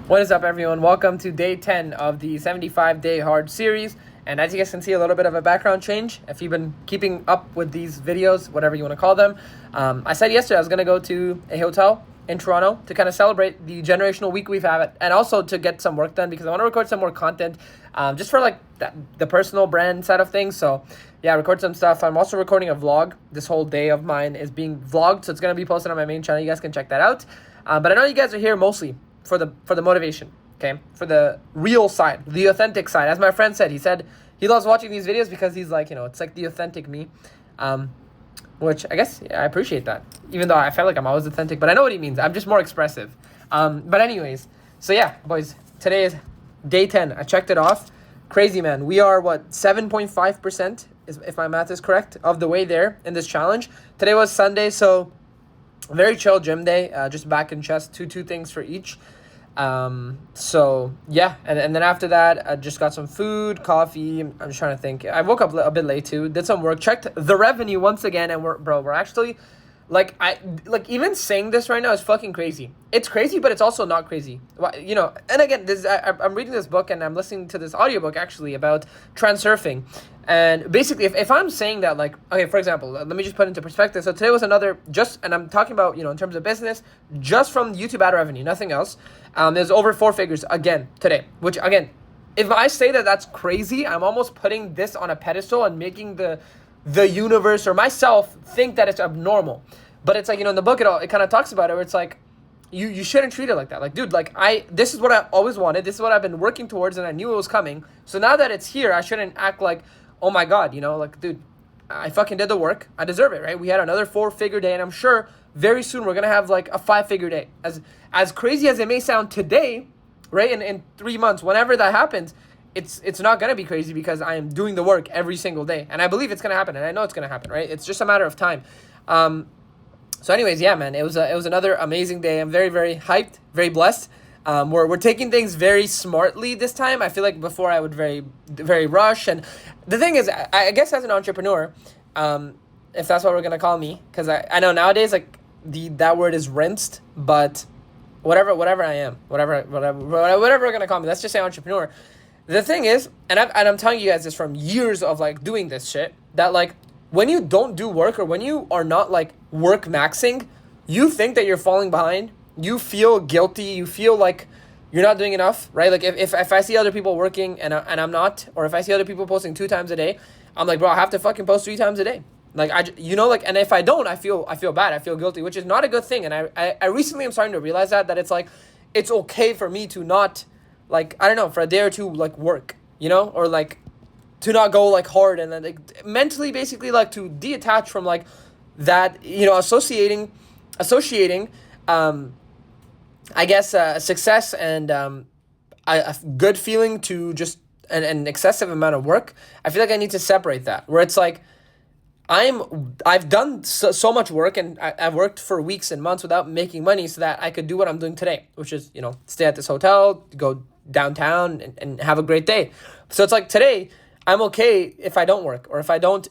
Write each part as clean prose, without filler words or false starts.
What is up, everyone? Welcome to day 10 of the 75-day hard series. And as you guys can see, a little bit of a background change. If you've been keeping up with these videos, whatever you want to call them, I said yesterday I was going to go to a hotel in Toronto to kind of celebrate the generational week we've had, and also to get some work done because I want to record some more content just for like the personal brand side of things. So yeah, record some stuff. I'm also recording a vlog. This whole day of mine is being vlogged, so it's going to be posted on my main channel. You guys can check that out. But I know you guys are here mostly for the motivation, okay? For the real side, the authentic side. As my friend said, he said he loves watching these videos because he's like, it's like the authentic me. Which I guess I appreciate that. Even though I feel like I'm always authentic, but I know what he means. I'm just more expressive. But anyways, so yeah, boys, today is day 10. I checked it off. Crazy, man. We are 7.5%, if my math is correct, of the way there in this challenge. Today was Sunday, so very chill gym day. Just back and chest, two things for each. So yeah, and then after that, I just got some food, coffee. I'm just trying to think. I woke up a bit late too, did some work, checked the revenue once again, and we're actually even saying this right now is fucking crazy. It's crazy, but it's also not crazy. And again, I'm reading this book and I'm listening to this audiobook actually about transurfing. And basically, if I'm saying that, okay, for example, let me just put into perspective. So today was and I'm talking about, in terms of business, just from YouTube ad revenue, nothing else. There's over 4 figures again today, which again, if I say that that's crazy, I'm almost putting this on a pedestal and making the universe or myself think that it's abnormal. But it's like, in the book, it kind of talks about it where it's like, you shouldn't treat it like that. Like, dude, this is what I always wanted. This is what I've been working towards, and I knew it was coming. So now that it's here, I shouldn't act like, oh my God, dude, I fucking did the work. I deserve it, right? We had another 4-figure day, and I'm sure very soon we're going to have like a 5-figure day. As crazy as it may sound today, right? In 3 months, whenever that happens, it's not going to be crazy because I am doing the work every single day. And I believe it's going to happen, and I know it's going to happen, right? It's just a matter of time. So anyways, yeah, man, it was another amazing day. I'm very, very hyped, very blessed. We're taking things very smartly this time. I feel like before I would very, very rush. And the thing is, I guess as an entrepreneur, if that's what we're gonna call me, because I know nowadays that word is rinsed, but whatever I am, whatever we're gonna call me, let's just say entrepreneur. The thing is, and I'm telling you guys this from years of doing this shit, that when you don't do work or when you are not work maxing, you think that you're falling behind. You feel guilty. You feel like you're not doing enough, right? Like if I see other people working and I'm not, or if I see other people posting 2 times a day, I'm like, bro, I have to fucking post 3 times a day. And if I don't, I feel bad. I feel guilty, which is not a good thing. And I recently am starting to realize that it's it's okay for me to not I don't know, for a day or two work, or to not go hard, and then mentally basically to detach from that, associating I guess success and a good feeling to just an excessive amount of work. I feel like I need to separate that, where it's I've done so much work, and I've worked for weeks and months without making money so that I could do what I'm doing today, which is, stay at this hotel, go downtown and have a great day. So it's today I'm okay if I don't work, or if I don't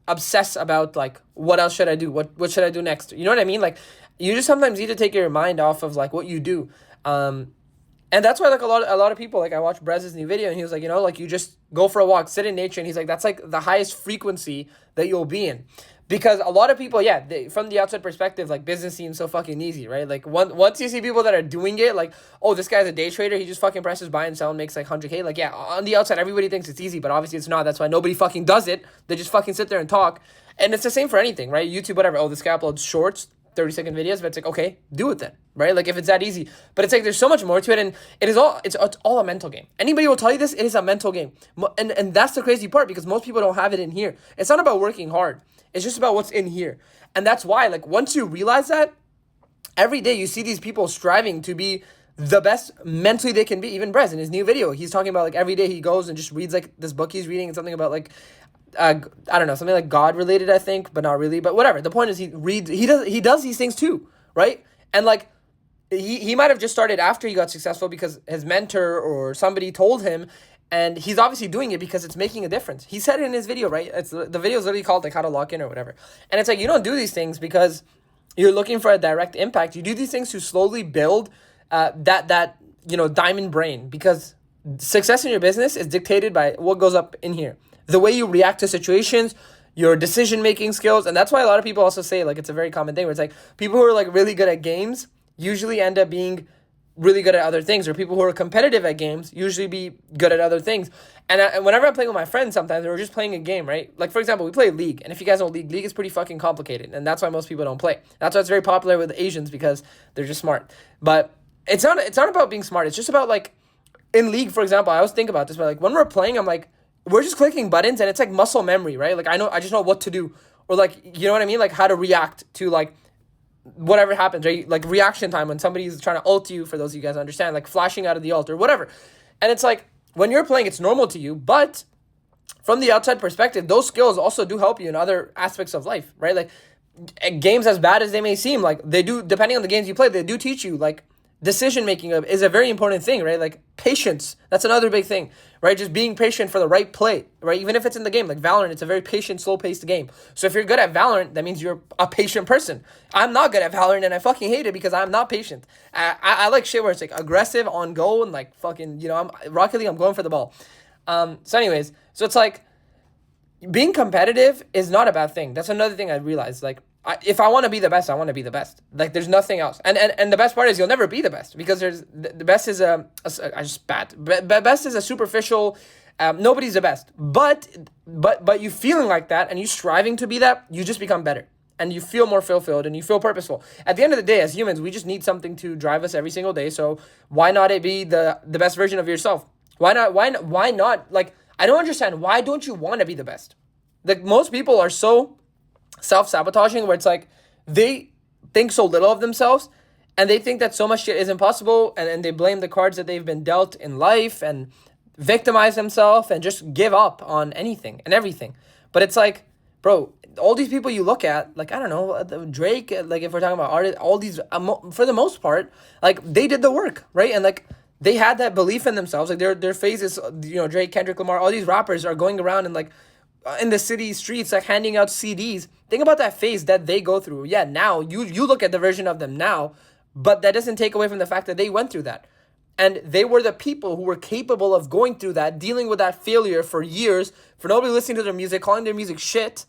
obsess about what else should I do? What should I do next? You know what I mean? You just sometimes need to take your mind off of what you do. And that's why a lot of people, I watched Brez's new video, and he was you just go for a walk, sit in nature, and he's that's the highest frequency that you'll be in. Because a lot of people, from the outside perspective, business seems so fucking easy, right? Once you see people that are doing it, oh, this guy's a day trader, he just fucking presses buy and sell and makes 100K. On the outside, everybody thinks it's easy, but obviously it's not. That's why nobody fucking does it. They just fucking sit there and talk. And it's the same for anything, right? YouTube, whatever. Oh, this guy uploads shorts, 30-second videos, but it's okay, do it then, right? If it's that easy. But it's there's so much more to it, and it's all a mental game. Anybody will tell you this, it is a mental game. And that's the crazy part, because most people don't have it in here. It's not about working hard. It's just about what's in here. And that's why, once you realize that, every day you see these people striving to be the best mentally they can be. Even Brez, in his new video, he's talking about every day he goes and just reads this book he's reading, and something about I don't know, something God related, I think, but not really. But whatever. The point is he does these things too, right? And he might have just started after he got successful because his mentor or somebody told him, and he's obviously doing it because it's making a difference. He said it in his video, right? The video is literally called How to Lock In or whatever. And it's you don't do these things because you're looking for a direct impact. You do these things to slowly build that diamond brain, because success in your business is dictated by what goes up in here, the way you react to situations, your decision making skills. And that's why a lot of people also say, like, it's a very common thing where it's like people who are like really good at games usually end up being really good at other things, or people who are competitive at games usually be good at other things. And whenever I'm playing with my friends, sometimes we're just playing a game, right? Like, for example, we play League, and if you guys know League is pretty fucking complicated, and that's why most people don't play. That's why it's very popular with Asians, because they're just smart. But it's not about being smart. It's just about, like, in League, for example, I always think about this, but like when we're playing, I'm like, we're just clicking buttons, and it's like muscle memory, right? Like, I just know what to do, or like, you know what I mean? Like, how to react to like whatever happens, right? Like reaction time when somebody's trying to ult you, for those of you guys understand, like flashing out of the ult or whatever. And it's like, when you're playing, it's normal to you, but from the outside perspective, those skills also do help you in other aspects of life, right? Like, games, as bad as they may seem, like, they do, depending on the games you play, they do teach you, like, decision making is a very important thing, right? Like, patience, that's another big thing, right? Just being patient for the right play, right? Even if it's in the game, like Valorant, it's a very patient, slow paced game. So if you're good at Valorant, that means you're a patient person. I'm not good at Valorant, and I fucking hate it because I'm not patient. I like shit where it's like aggressive, on go, and like fucking, I'm Rocket League, I'm going for the ball. So anyways, so it's like, being competitive is not a bad thing. That's another thing I realized. Like, if I want to be the best, I want to be the best. Like, there's nothing else. And the best part is you'll never be the best, because the best is best is a superficial. Nobody's the best, but you feeling like that and you striving to be that, you just become better and you feel more fulfilled and you feel purposeful. At the end of the day, as humans, we just need something to drive us every single day. So why not it be the best version of yourself? Why not? Like, I don't understand. Why don't you want to be the best? Like, most people are so self-sabotaging, where it's like they think so little of themselves, and they think that so much shit is impossible, and they blame the cards that they've been dealt in life and victimize themselves and just give up on anything and everything. But it's like, bro, all these people you look at, like, I don't know, Drake, like, if we're talking about artists, all these, for the most part, like, they did the work, right? And like, they had that belief in themselves. Like, their phases, Drake, Kendrick Lamar, all these rappers are going around and like in the city streets, like, handing out CDs. Think about that phase that they go through. Yeah, now you look at the version of them now, but that doesn't take away from the fact that they went through that. And they were the people who were capable of going through that, dealing with that failure for years, for nobody listening to their music, calling their music shit,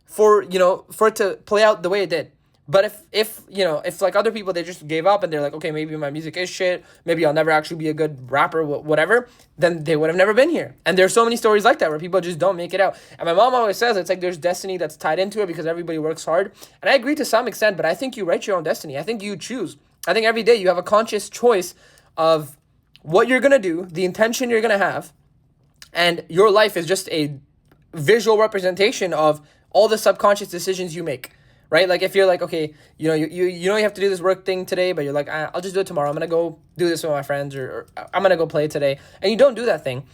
for it to play out the way it did. But if like other people, they just gave up and they're like, okay, maybe my music is shit, maybe I'll never actually be a good rapper, whatever, then they would have never been here. And there's so many stories like that where people just don't make it out. And my mom always says it's like there's destiny that's tied into it, because everybody works hard. And I agree to some extent, but I think you write your own destiny. I think you choose. I think every day you have a conscious choice of what you're going to do, the intention you're going to have, and your life is just a visual representation of all the subconscious decisions you make. Right? Like, if you're like, okay, you have to do this work thing today, but you're like, I'll just do it tomorrow. I'm going to go do this with my friends, or I'm going to go play today. And you don't do that thing.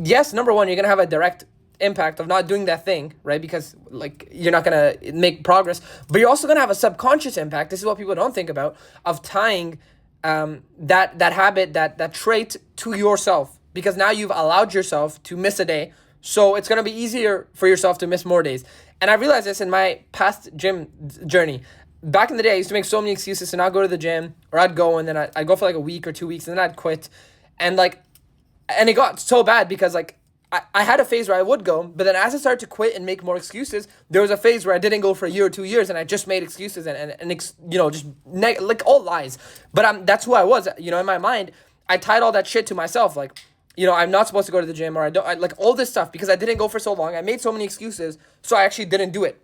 Yes, number one, you're going to have a direct impact of not doing that thing, right? Because like, you're not going to make progress, but you're also going to have a subconscious impact. This is what people don't think about, of tying that habit, that trait to yourself, because now you've allowed yourself to miss a day. So it's going to be easier for yourself to miss more days. And I realized this in my past gym journey. Back in the day, I used to make so many excuses to not go to the gym, or I'd go and then I'd go for like a week or 2 weeks and then I'd quit. And it got so bad because like I had a phase where I would go, but then as I started to quit and make more excuses, there was a phase where I didn't go for a year or 2 years and I just made excuses like all lies. But that's who I was, in my mind. I tied all that shit to myself, like, I'm not supposed to go to the gym, or I like all this stuff, because I didn't go for so long. I made so many excuses, so I actually didn't do it.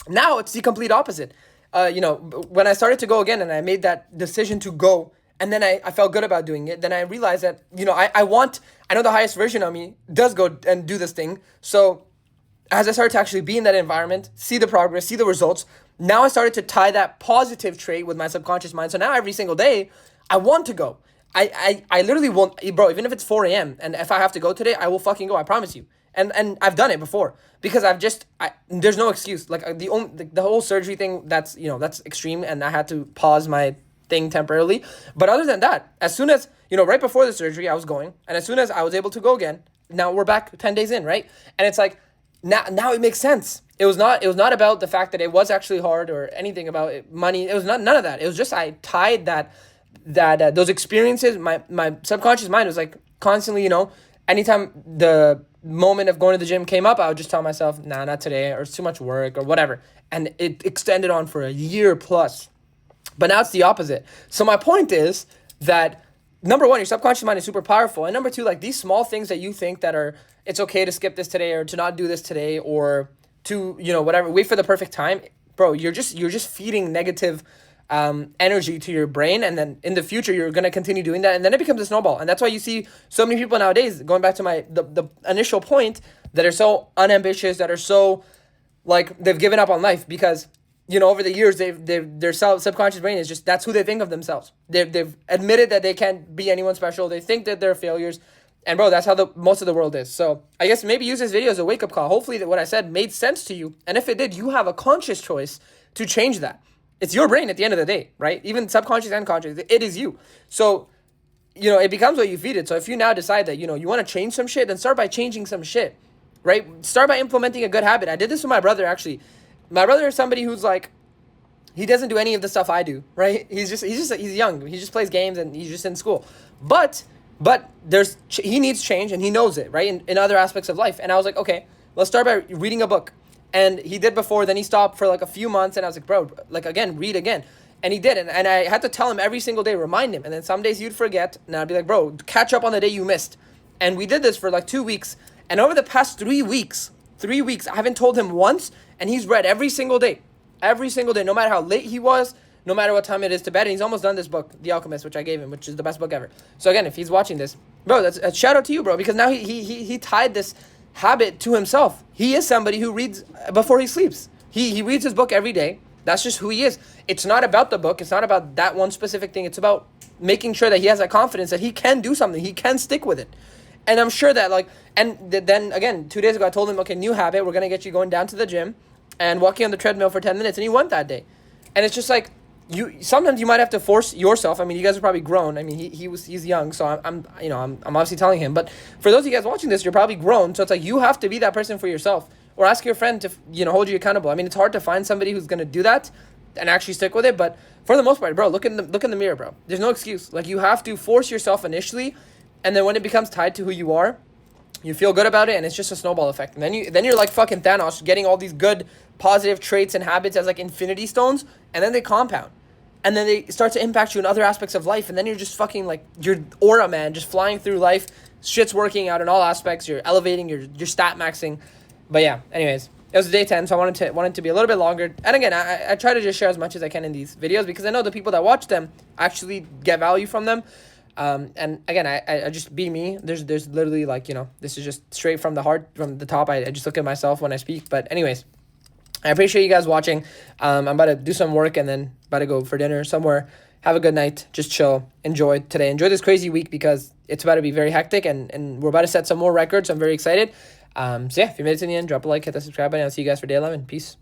Now it's the complete opposite. When I started to go again and I made that decision to go, and then I felt good about doing it, then I realized that, I know the highest version of me does go and do this thing. So as I started to actually be in that environment, see the progress, see the results, now I started to tie that positive trait with my subconscious mind. So now every single day, I want to go. I literally won't, bro, even if it's 4 a.m. and if I have to go today, I will fucking go. I promise you. And I've done it before, because there's no excuse. Like, the whole surgery thing, that's extreme, and I had to pause my thing temporarily. But other than that, as soon as, right before the surgery, I was going, and as soon as I was able to go again, now we're back 10 days in, right? And it's like, now it makes sense. It was not about the fact that it was actually hard or anything about money. It was none of that. It was just, I tied that that those experiences, my subconscious mind was like constantly, anytime the moment of going to the gym came up, I would just tell myself, nah, not today, or it's too much work or whatever. And it extended on for a year plus. But now it's the opposite. So my point is that, number one, your subconscious mind is super powerful. And number two, like these small things that you think that are, it's okay to skip this today or to not do this today or to, whatever, wait for the perfect time. Bro, you're just feeding negative energy to your brain. And then in the future, you're going to continue doing that. And then it becomes a snowball. And that's why you see so many people nowadays, going back to the initial point, that are so unambitious, that are so like they've given up on life because, over the years, their subconscious brain is just, that's who they think of themselves. They've admitted that they can't be anyone special. They think that they're failures. And bro, that's how most of the world is. So I guess maybe use this video as a wake-up call. Hopefully that what I said made sense to you. And if it did, you have a conscious choice to change that. It's your brain at the end of the day, right? Even subconscious and conscious, it is you. So, it becomes what you feed it. So if you now decide that, you want to change some shit, then start by changing some shit, right? Start by implementing a good habit. I did this with my brother, actually. My brother is somebody who's like, he doesn't do any of the stuff I do, right? He's young. He just plays games and he's just in school. But he needs change and he knows it, right? In other aspects of life. And I was like, okay, let's start by reading a book. And he did before, then he stopped for like a few months and I was like, bro, like again, read again. And he did. And I had to tell him every single day, remind him. And then some days he'd forget and I'd be like, bro, catch up on the day you missed. And we did this for like 2 weeks. And over the past 3 weeks, I haven't told him once, and he's read every single day, no matter how late he was, no matter what time it is to bed. And he's almost done this book, The Alchemist, which I gave him, which is the best book ever. So again, if he's watching this, bro, that's a shout out to you, bro, because now he tied this habit to himself. He is somebody who reads before he sleeps. He reads his book every day. That's just who he is. It's not about the book. It's not about that one specific thing. It's about making sure that he has that confidence that he can do something. He can stick with it. And I'm sure that then again, 2 days ago, I told him, okay, new habit. We're going to get you going down to the gym and walking on the treadmill for 10 minutes. And he went that day. And it's just like, sometimes you might have to force yourself. I mean, you guys are probably grown. I mean, he's young. So I'm obviously telling him, but for those of you guys watching this, you're probably grown. So it's like, you have to be that person for yourself or ask your friend to, hold you accountable. I mean, it's hard to find somebody who's going to do that and actually stick with it. But for the most part, bro, look in the mirror, bro. There's no excuse. Like, you have to force yourself initially. And then when it becomes tied to who you are, you feel good about it, and it's just a snowball effect. And then you're like fucking Thanos, getting all these good positive traits and habits as like infinity stones, and then they compound. And then they start to impact you in other aspects of life, and then you're just fucking like, you're aura, man, just flying through life. Shit's working out in all aspects. You're elevating, you're stat maxing. But yeah, anyways, it was day 10, so I wanted to be a little bit longer. And again, I try to just share as much as I can in these videos because I know the people that watch them actually get value from them. And again, I just be me. There's literally like, this is just straight from the heart, from the top. I just look at myself when I speak. But anyways, I appreciate you guys watching. I'm about to do some work and then about to go for dinner somewhere. Have a good night. Just chill. Enjoy today. Enjoy this crazy week because it's about to be very hectic and we're about to set some more records. I'm very excited. So yeah, if you made it to the end, drop a like, hit the subscribe button. I'll see you guys for day 11. Peace.